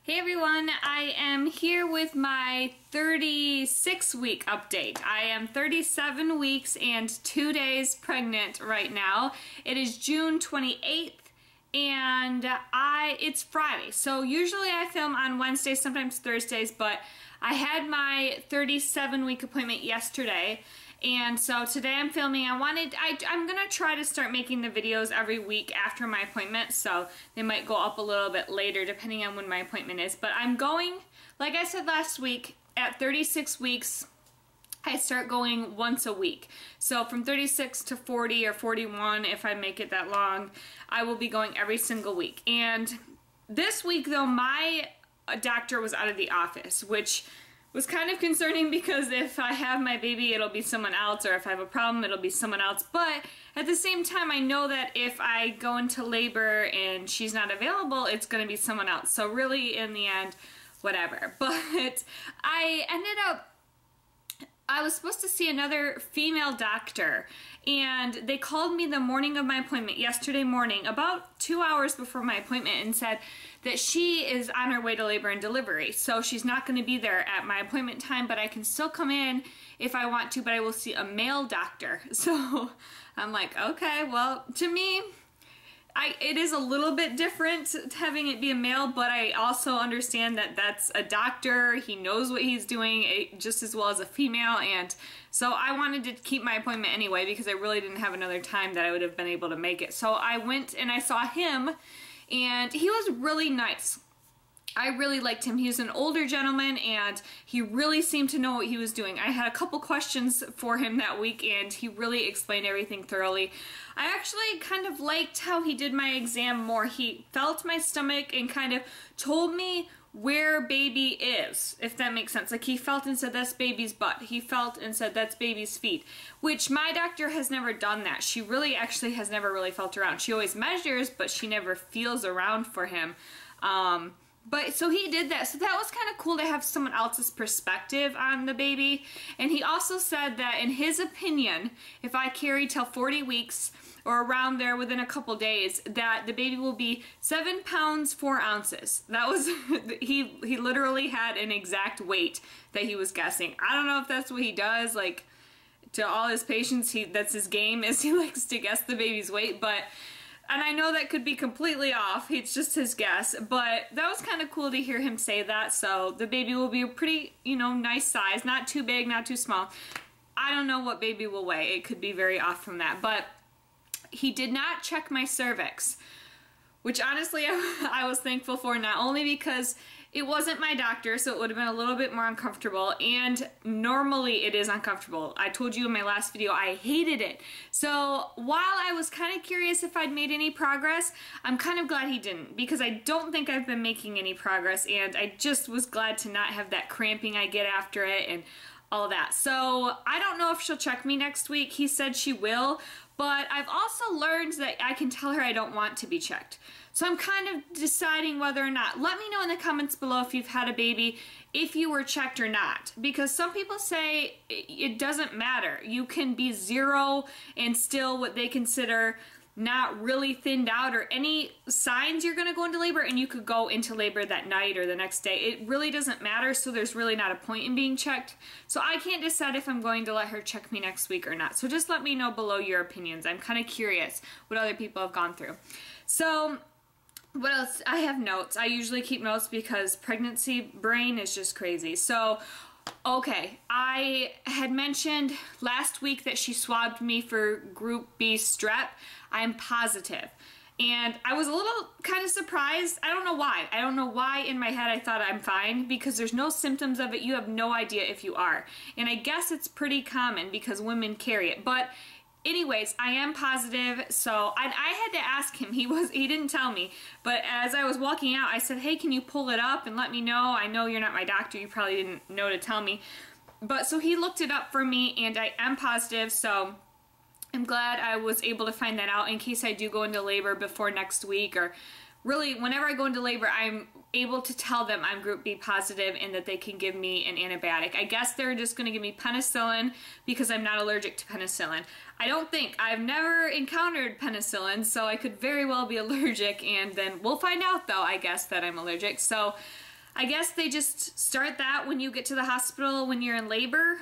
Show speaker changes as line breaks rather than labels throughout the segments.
Hey everyone, I am here with my 36-week update. I am 37 weeks and 2 days pregnant right now. It is June 28th and it's Friday. So usually I film on Wednesdays, sometimes Thursdays, but I had my 37-week appointment yesterday. And so today I'm filming. I'm gonna try to start making the videos every week after my appointment, so they might go up a little bit later depending on when my appointment is. But I'm going, like I said last week, at 36 weeks, I start going once a week. So from 36 to 40 or 41, if I make it that long, I will be going every single week. And this week though, my doctor was out of the office, which was kind of concerning because if I have my baby, it'll be someone else, or if I have a problem, it'll be someone else. But at the same time, I know that if I go into labor and she's not available, it's going to be someone else. So really, in the end, whatever. But I was supposed to see another female doctor, and they called me the morning of my appointment, yesterday morning, about 2 hours before my appointment, and said that she is on her way to labor and delivery. So she's not going to be there at my appointment time, but I can still come in if I want to, but I will see a male doctor. So I'm like, okay, well, to me, it is a little bit different having it be a male, but I also understand that that's a doctor. He knows what he's doing just as well as a female, and so I wanted to keep my appointment anyway because I really didn't have another time that I would have been able to make it. So I went and I saw him, and he was really nice. I really liked him. He was an older gentleman and he really seemed to know what he was doing. I had a couple questions for him that week and he really explained everything thoroughly. I actually kind of liked how he did my exam more. He felt my stomach and kind of told me where baby is, if that makes sense. Like, he felt and said, that's baby's butt. He felt and said, that's baby's feet, which my doctor has never done that. She really actually has never really felt around. She always measures, but she never feels around for him. But so he did that. So that was kind of cool to have someone else's perspective on the baby. And he also said that in his opinion, if I carry till 40 weeks or around there within a couple days, that the baby will be 7 pounds 4 ounces. That was, he literally had an exact weight that he was guessing. I don't know if that's what he does, like, to all his patients, that's his game, is he likes to guess the baby's weight, and I know that could be completely off. It's just his guess, but that was kind of cool to hear him say that. So the baby will be a pretty, nice size. Not too big, not too small. I don't know what baby will weigh. It could be very off from that. But he did not check my cervix, which honestly I was thankful for, not only because it wasn't my doctor, so it would have been a little bit more uncomfortable, and normally it is uncomfortable. I told you in my last video I hated it. So while I was kind of curious if I'd made any progress, I'm kind of glad he didn't, because I don't think I've been making any progress, and I just was glad to not have that cramping I get after it and all that. So I don't know if she'll check me next week. He said she will, but I've also learned that I can tell her I don't want to be checked. So I'm kind of deciding whether or not. Let me know in the comments below if you've had a baby, if you were checked or not. Because some people say it doesn't matter. You can be 0 and still what they consider not really thinned out or any signs you're going to go into labor, and you could go into labor that night or the next day. It really doesn't matter, so there's really not a point in being checked. So I can't decide if I'm going to let her check me next week or not. So just let me know below your opinions. I'm kind of curious what other people have gone through. So what else? I have notes. I usually keep notes because pregnancy brain is just crazy. So, okay, I had mentioned last week that she swabbed me for group B strep. I'm positive. And I was a little kind of surprised. I don't know why. I don't know why in my head I thought I'm fine, because there's no symptoms of it. You have no idea if you are. And I guess it's pretty common because women carry it. But anyways, I am positive, so I had to ask him. He didn't tell me, but as I was walking out, I said, hey, can you pull it up and let me know? I know you're not my doctor. You probably didn't know to tell me. But so he looked it up for me, and I am positive, so I'm glad I was able to find that out in case I do go into labor before next week, or really whenever I go into labor, I'm able to tell them I'm group B positive and that they can give me an antibiotic. I guess they're just going to give me penicillin because I'm not allergic to penicillin. I've never encountered penicillin, so I could very well be allergic, and then we'll find out though, I guess, that I'm allergic. So I guess they just start that when you get to the hospital when you're in labor.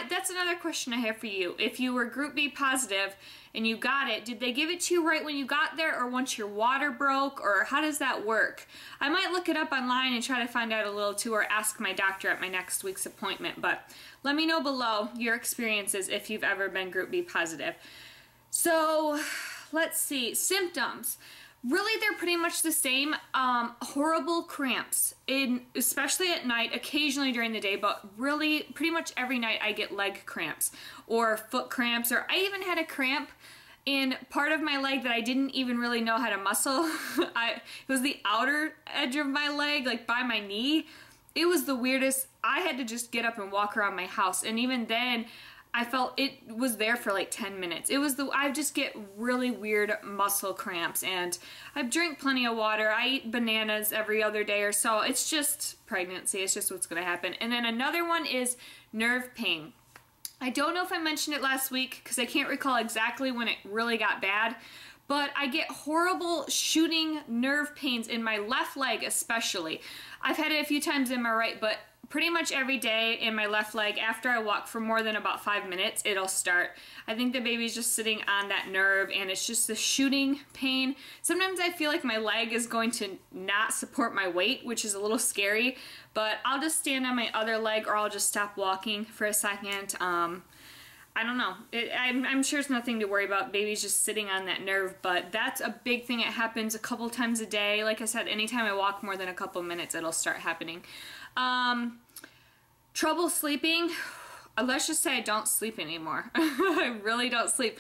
That's another question I have for you. If you were Group B positive and you got it, did they give it to you right when you got there or once your water broke, or how does that work? I might look it up online and try to find out a little too, or ask my doctor at my next week's appointment, but let me know below your experiences if you've ever been Group B positive. So let's see, symptoms. Really, they're pretty much the same. Horrible cramps, especially at night, occasionally during the day, but really pretty much every night I get leg cramps or foot cramps, or I even had a cramp in part of my leg that I didn't even really know how to muscle. It was the outer edge of my leg, like by my knee. It was the weirdest. I had to just get up and walk around my house, and even then I felt it was there for like 10 minutes. I just get really weird muscle cramps, and I drink plenty of water. I eat bananas every other day or so. It's just pregnancy. It's just what's going to happen. And then another one is nerve pain. I don't know if I mentioned it last week because I can't recall exactly when it really got bad, but I get horrible shooting nerve pains in my left leg especially. I've had it a few times in my right, but pretty much every day in my left leg, after I walk for more than about 5 minutes, it'll start. I think the baby's just sitting on that nerve, and it's just the shooting pain. Sometimes I feel like my leg is going to not support my weight, which is a little scary, but I'll just stand on my other leg, or I'll just stop walking for a second. I don't know. I'm sure it's nothing to worry about. Baby's just sitting on that nerve, but that's a big thing. It happens a couple times a day. Like I said, anytime I walk more than a couple minutes, it'll start happening. Trouble sleeping. Let's just say I don't sleep anymore. I really don't sleep.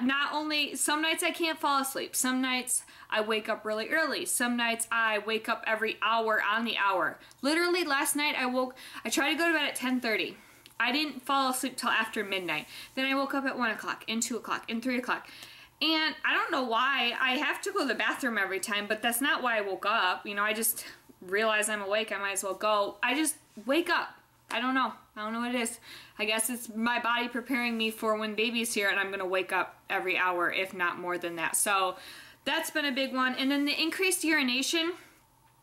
Not only, some nights I can't fall asleep. Some nights I wake up really early. Some nights I wake up every hour on the hour. Literally last night I tried to go to bed at 10:30. I didn't fall asleep till after midnight. Then I woke up at 1 o'clock, and 2 o'clock, and 3 o'clock. And I don't know why. I have to go to the bathroom every time, but that's not why I woke up. You know, I just realize I'm awake, I might as well go. I just wake up. I don't know. I don't know what it is. I guess it's my body preparing me for when baby's here, and I'm going to wake up every hour, if not more than that. So that's been a big one. And then the increased urination,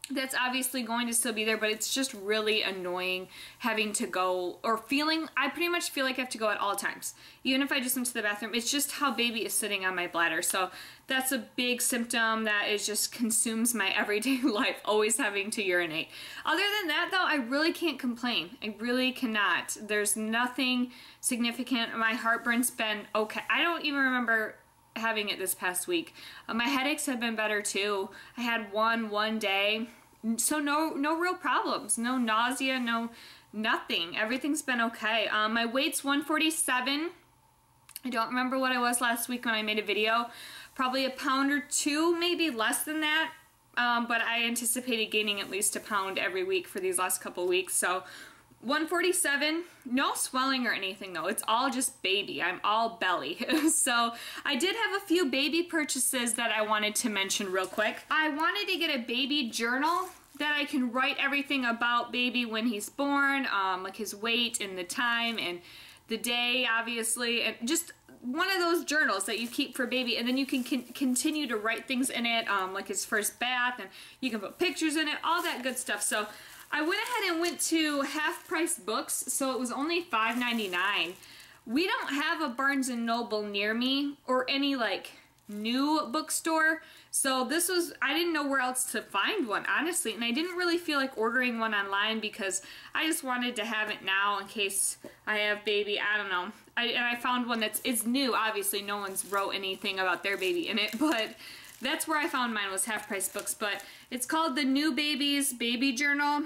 that's obviously going to still be there, but it's just really annoying having to go, or I pretty much feel like I have to go at all times. Even if I just went to the bathroom, it's just how baby is sitting on my bladder. So that's a big symptom that just consumes my everyday life, always having to urinate. Other than that though, I really can't complain. I really cannot. There's nothing significant. My heartburn's been okay. I don't even remember having it this past week. My headaches have been better too. I had one day, so no real problems, no nausea, no nothing. Everything's been okay. My weight's 147. I don't remember what I was last week when I made a video. Probably a pound or two, maybe less than that. But I anticipated gaining at least a pound every week for these last couple weeks. So 147, no swelling or anything though. It's all just baby. I'm all belly. So I did have a few baby purchases that I wanted to mention real quick. I wanted to get a baby journal that I can write everything about baby when he's born, like his weight and the time and the day, obviously, and just one of those journals that you keep for baby, and then you can continue to write things in it, like his first bath, and you can put pictures in it, all that good stuff. So I went ahead and went to half-price books, so it was only $5.99. We don't have a Barnes & Noble near me, or any like new bookstore, so this was, I didn't know where else to find one, honestly, and I didn't really feel like ordering one online because I just wanted to have it now in case I have baby. I don't know. And I found one it's new. Obviously no one's wrote anything about their baby in it, but that's where I found mine, was Half Price Books. But it's called the New Baby's Baby Journal.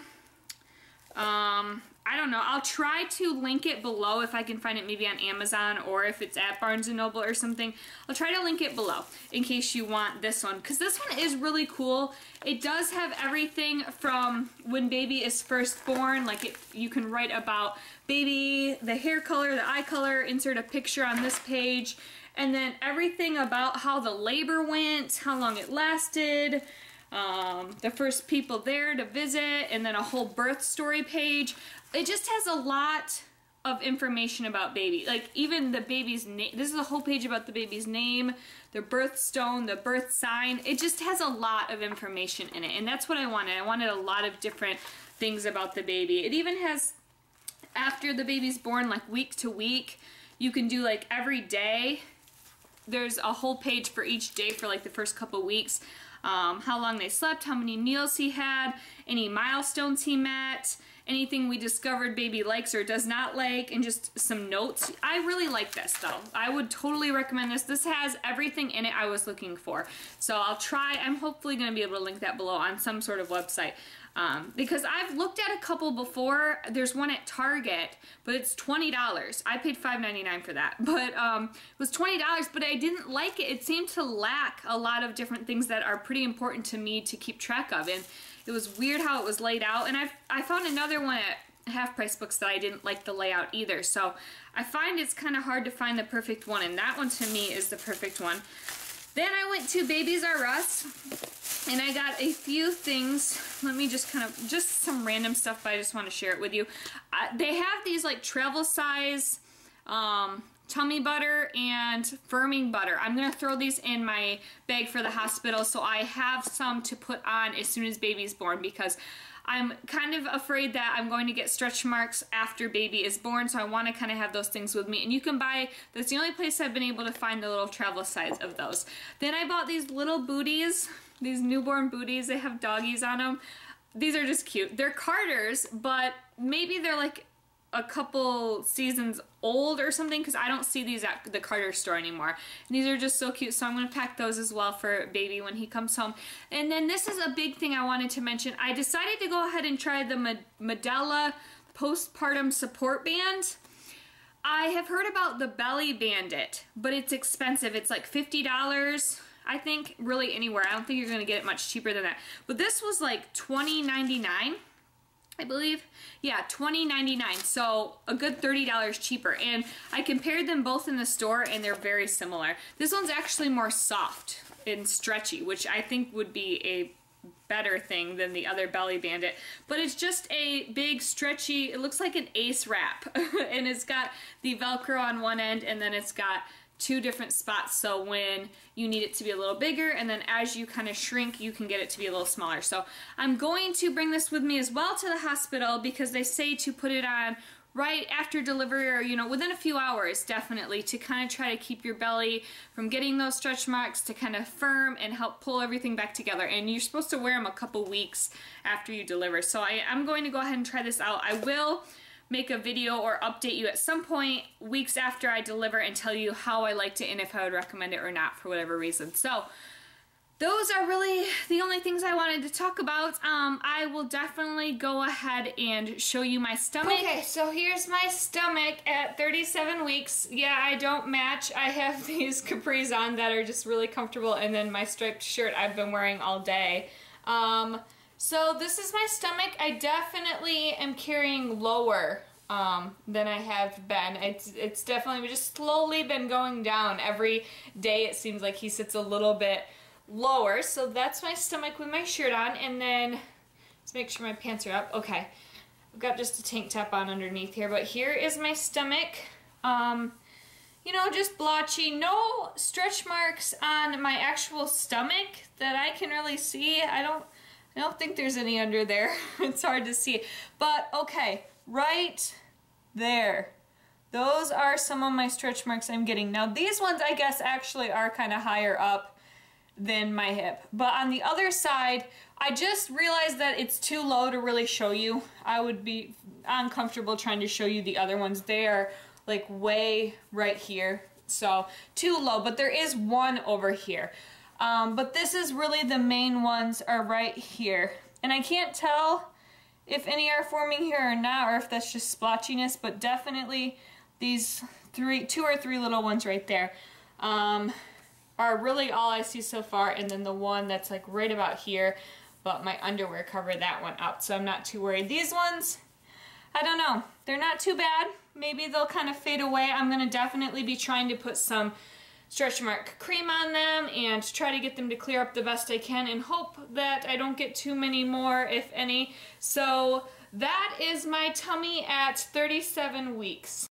I don't know. I'll try to link it below if I can find it, maybe on Amazon, or if it's at Barnes & Noble or something. I'll try to link it below in case you want this one, because this one is really cool. It does have everything from when baby is first born, like you can write about baby, the hair color, the eye color, insert a picture on this page, and then everything about how the labor went, how long it lasted, the first people there to visit, and then a whole birth story page. It just has a lot of information about baby. Like even the baby's name. This is a whole page about the baby's name, their birthstone, the birth sign. It just has a lot of information in it, and that's what I wanted. I wanted a lot of different things about the baby. It even has, after the baby's born, like week to week, you can do like every day. There's a whole page for each day for like the first couple weeks. How long they slept, how many meals he had, any milestones he met, anything we discovered baby likes or does not like, and just some notes. I really like this though. I would totally recommend this. This has everything in it I was looking for. So I'll try, I'm hopefully going to be able to link that below on some sort of website. Because I've looked at a couple before. There's one at Target, but it's $20. I paid $5.99 for that, but it was $20, but I didn't like it. It seemed to lack a lot of different things that are pretty important to me to keep track of, and it was weird how it was laid out. And I found another one at Half Price Books that I didn't like the layout either, so I find it's kind of hard to find the perfect one, and that one to me is the perfect one. Then I went to Babies R Us, and I got a few things. Let me just just some random stuff, but I just want to share it with you. They have these like travel size tummy butter and firming butter. I'm going to throw these in my bag for the hospital, so I have some to put on as soon as baby's born, because I'm kind of afraid that I'm going to get stretch marks after baby is born, so I want to kind of have those things with me. And you can buy, that's the only place I've been able to find the little travel size of those. Then I bought these little Booties, these newborn Booties. They have doggies on them. These are just cute. They're Carters, but maybe they're like a couple seasons old or something, because I don't see these at the Carter store anymore. And these are just so cute, so I'm going to pack those as well for baby when he comes home. And then this is a big thing I wanted to mention. I decided to go ahead and try the Medela Postpartum Support Band. I have heard about the Belly Bandit, but it's expensive. It's like $50, I think, really anywhere. I don't think you're going to get it much cheaper than that. But this was like $20.99. I believe. Yeah, $20.99, so a good $30 cheaper. And I compared them both in the store, and they're very similar. This one's actually more soft and stretchy, which I think would be a better thing than the other Belly Bandit. But it's just a big, stretchy, it looks like an Ace wrap. And it's got the Velcro on one end, and then it's got two different spots, so when you need it to be a little bigger, and then as you kind of shrink, you can get it to be a little smaller. So I'm going to bring this with me as well to the hospital, because they say to put it on right after delivery, or you know, within a few hours, definitely, to kind of try to keep your belly from getting those stretch marks, to kind of firm and help pull everything back together. And you're supposed to wear them a couple weeks after you deliver. So I'm going to go ahead and try this out. I will make a video or update you at some point weeks after I deliver and tell you how I liked it and if I would recommend it or not for whatever reason. So those are really the only things I wanted to talk about. I will definitely go ahead and show you my stomach. Okay, so here's my stomach at 37 weeks. Yeah, I don't match. I have these capris on that are just really comfortable, and then my striped shirt I've been wearing all day. So this is my stomach. I definitely am carrying lower than I have been. It's definitely just slowly been going down. Every day it seems like he sits a little bit lower. So that's my stomach with my shirt on. And then let's make sure my pants are up. Okay, I've got just a tank top on underneath here, but here is my stomach. You know, just blotchy. No stretch marks on my actual stomach that I can really see. I don't think there's any under there. It's hard to see. But okay, right there. Those are some of my stretch marks I'm getting. Now these ones I guess actually are kind of higher up than my hip. But on the other side, I just realized that it's too low to really show you. I would be uncomfortable trying to show you the other ones. They are like way right here. So too low, but there is one over here. But this is really the main ones are right here. And I can't tell if any are forming here or not, or if that's just splotchiness, but definitely these two or three little ones right there are really all I see so far. And then the one that's like right about here, but my underwear covered that one up, so I'm not too worried. These ones, I don't know, they're not too bad. Maybe they'll kind of fade away. I'm gonna definitely be trying to put some stretch mark cream on them and try to get them to clear up the best I can, and hope that I don't get too many more, if any. So that is my tummy at 37 weeks.